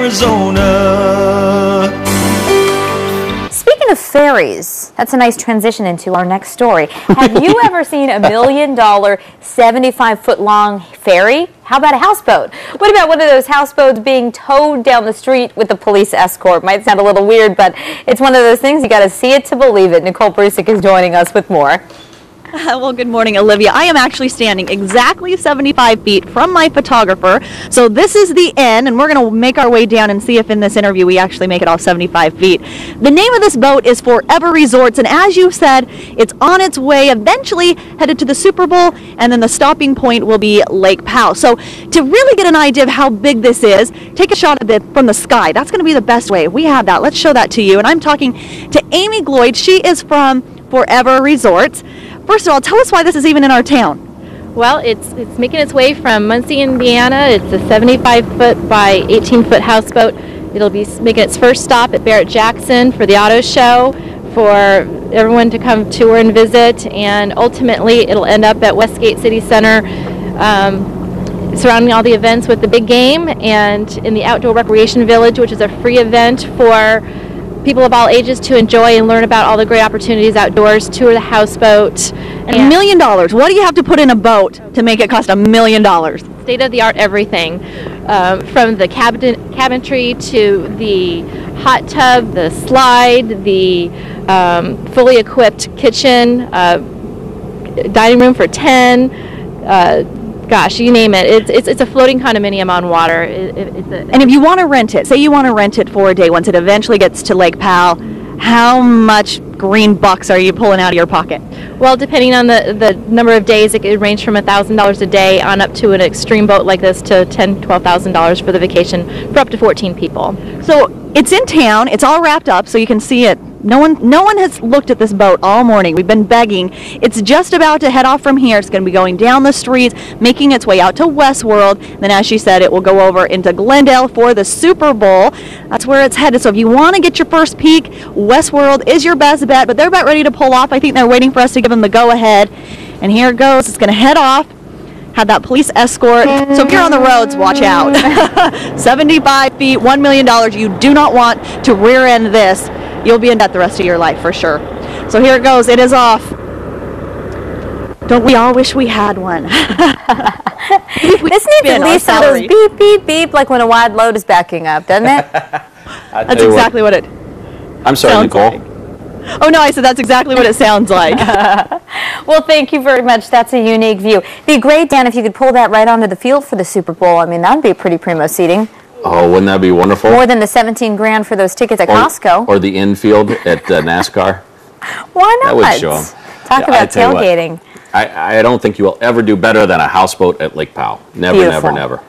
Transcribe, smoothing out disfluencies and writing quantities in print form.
Arizona. Speaking of ferries, that's a nice transition into our next story. Have you ever seen $1 million, 75-foot long ferry? How about a houseboat? What about one of those houseboats being towed down the street with the police escort? Might sound a little weird, but it's one of those things you got to see it to believe it. Nicole Brusick is joining us with more. Well, good morning, Olivia. I am actually standing exactly 75 feet from my photographer. So this is the end, and we're going to make our way down and see if in this interview we actually make it all 75 feet. The name of this boat is Forever Resorts, and as you said, it's on its way, eventually headed to the Super Bowl, and then the stopping point will be Lake Powell. So to really get an idea of how big this is, take a shot of it from the sky. That's going to be the best way. We have that. Let's show that to you. And I'm talking to Amy Gloyd. She is from Forever Resorts. First of all, tell us why this is even in our town. Well, it's making its way from Muncie, Indiana. It's a 75-foot by 18-foot houseboat. It'll be making its first stop at Barrett Jackson for the auto show, for everyone to come tour and visit, and ultimately it'll end up at Westgate City Center, surrounding all the events with the big game, and in the Outdoor Recreation Village, which is a free event for people of all ages to enjoy and learn about all the great opportunities outdoors, tour the houseboat. And $1 million. What do you have to put in a boat to make it cost $1 million? State-of-the-art everything, from the cabinetry to the hot tub, the slide, the fully equipped kitchen, dining room for 10, gosh, you name it. It's a floating condominium on water. And if you want to rent it, say you want to rent it for a day, once it eventually gets to Lake Powell, how much green bucks are you pulling out of your pocket? Well, depending on the number of days, it could range from $1,000 a day on up to an extreme boat like this to $10,000 to $12,000 for the vacation for up to 14 people. So it's in town. It's all wrapped up, so you can see it. No one has looked at this boat all morning. We've been begging. It's just about to head off from here. It's going to be going down the streets, making its way out to Westworld. Then, as she said, it will go over into Glendale for the Super Bowl. That's where it's headed. So if you want to get your first peek, Westworld is your best bet. But they're about ready to pull off. I think they're waiting for us to give them the go-ahead. And here it goes. It's going to head off. Have that police escort. So if you're on the roads, watch out. 75 feet, $1 million. You do not want to rear end this. You'll be in debt the rest of your life for sure. So here it goes. It is off. Don't we all wish we had one? This needs at least some of those beep, beep, beep, like when a wide load is backing up, doesn't it? That's exactly what it I'm sorry, Nicole. like. Oh, no, I said that's exactly what it sounds like. Well, thank you very much. That's a unique view. It'd be great, Dan, if you could pull that right onto the field for the Super Bowl. I mean, that would be pretty primo seating. Oh, wouldn't that be wonderful? More than the 17 grand for those tickets at Costco. Or the infield at NASCAR. Why not? That would show them. Talk about tailgating. I don't think you will ever do better than a houseboat at Lake Powell. Never, Beautiful. never, never.